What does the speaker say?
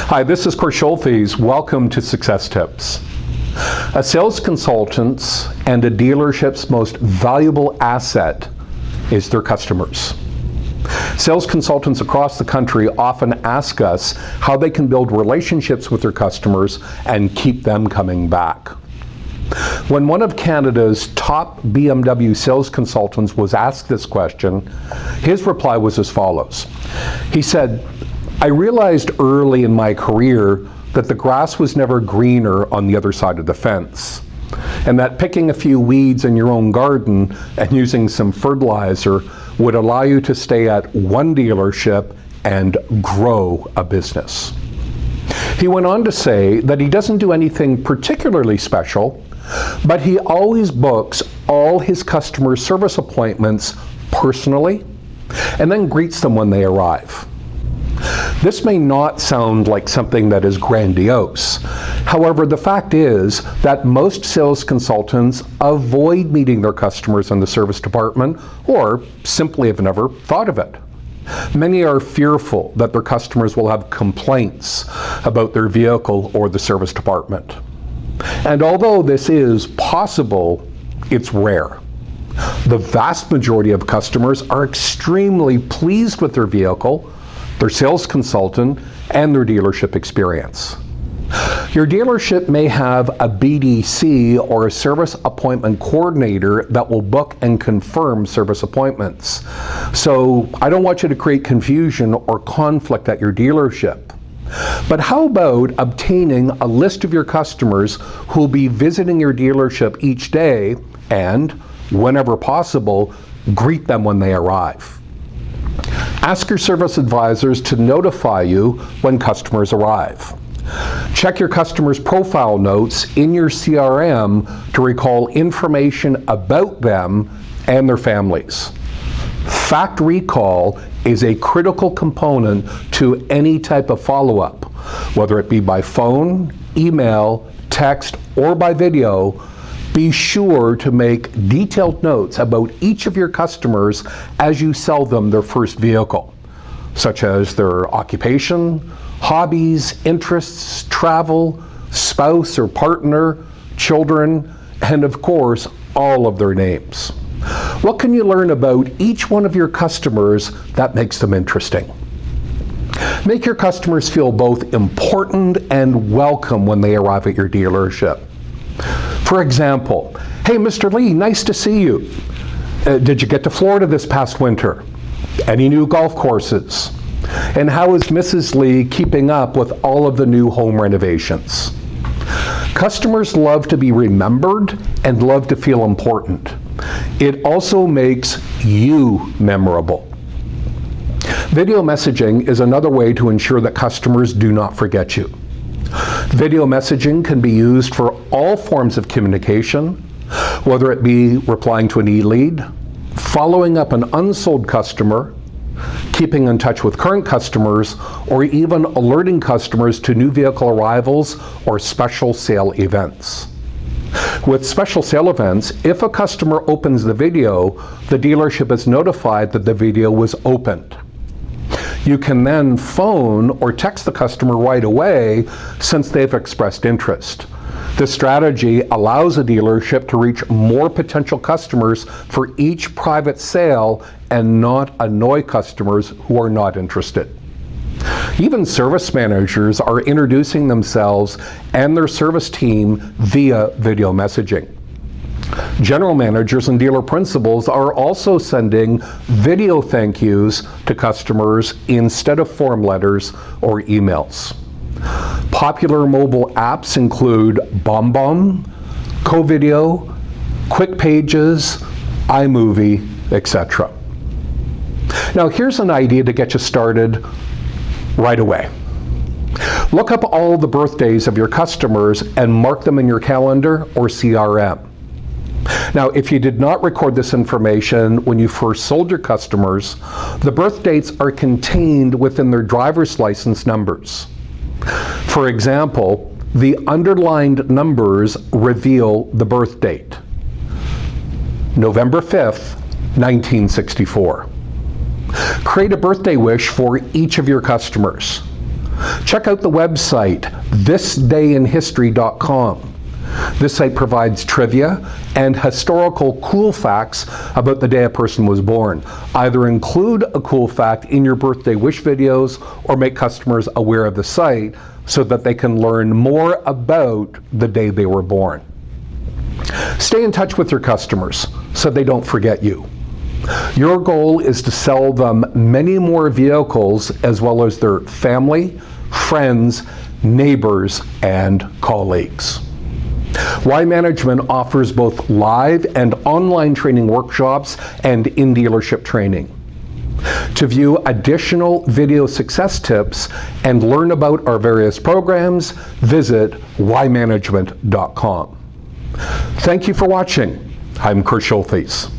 Hi, this is Schulthies. Welcome to Success Tips. A sales consultant's and a dealership's most valuable asset is their customers. Sales consultants across the country often ask us how they can build relationships with their customers and keep them coming back. When one of Canada's top BMW sales consultants was asked this question, his reply was as follows. He said, "I realized early in my career that the grass was never greener on the other side of the fence, and that picking a few weeds in your own garden and using some fertilizer would allow you to stay at one dealership and grow a business." He went on to say that he doesn't do anything particularly special, but he always books all his customer service appointments personally and then greets them when they arrive. This may not sound like something that is grandiose. However, the fact is that most sales consultants avoid meeting their customers in the service department or simply have never thought of it. Many are fearful that their customers will have complaints about their vehicle or the service department. And although this is possible, it's rare. The vast majority of customers are extremely pleased with their vehicle, their sales consultant, and their dealership experience. Your dealership may have a BDC or a service appointment coordinator that will book and confirm service appointments. So I don't want you to create confusion or conflict at your dealership. But how about obtaining a list of your customers who will be visiting your dealership each day and, whenever possible, greet them when they arrive? Ask your service advisors to notify you when customers arrive. Check your customers' profile notes in your CRM to recall information about them and their families. Fact recall is a critical component to any type of follow-up, whether it be by phone, email, text, or by video. Be sure to make detailed notes about each of your customers as you sell them their first vehicle, such as their occupation, hobbies, interests, travel, spouse or partner, children, and of course, all of their names. What can you learn about each one of your customers that makes them interesting? Make your customers feel both important and welcome when they arrive at your dealership. For example, "Hey, Mr. Lee, nice to see you. Did you get to Florida this past winter? Any new golf courses? And how is Mrs. Lee keeping up with all of the new home renovations?" Customers love to be remembered and love to feel important. It also makes you memorable. Video messaging is another way to ensure that customers do not forget you. Video messaging can be used for all forms of communication, whether it be replying to an e-lead, following up an unsold customer, keeping in touch with current customers, or even alerting customers to new vehicle arrivals or special sale events. With special sale events, if a customer opens the video, the dealership is notified that the video was opened. You can then phone or text the customer right away since they've expressed interest. This strategy allows a dealership to reach more potential customers for each private sale and not annoy customers who are not interested. Even service managers are introducing themselves and their service team via video messaging. General managers and dealer principals are also sending video thank yous to customers instead of form letters or emails. Popular mobile apps include BombBomb, CoVideo, Quick Pages, iMovie, etc. Now here's an idea to get you started right away. Look up all the birthdays of your customers and mark them in your calendar or CRM. Now, if you did not record this information when you first sold your customers, the birth dates are contained within their driver's license numbers. For example, the underlined numbers reveal the birth date. November 5th, 1964. Create a birthday wish for each of your customers. Check out the website, thisdayinhistory.com. This site provides trivia and historical cool facts about the day a person was born. Either include a cool fact in your birthday wish videos or make customers aware of the site so that they can learn more about the day they were born. Stay in touch with your customers so they don't forget you. Your goal is to sell them many more vehicles as well as their family, friends, neighbors, and colleagues. Wye Management offers both live and online training workshops and in-dealership training. To view additional video success tips and learn about our various programs, visit wyemanagement.com. Thank you for watching. I'm Schulthies.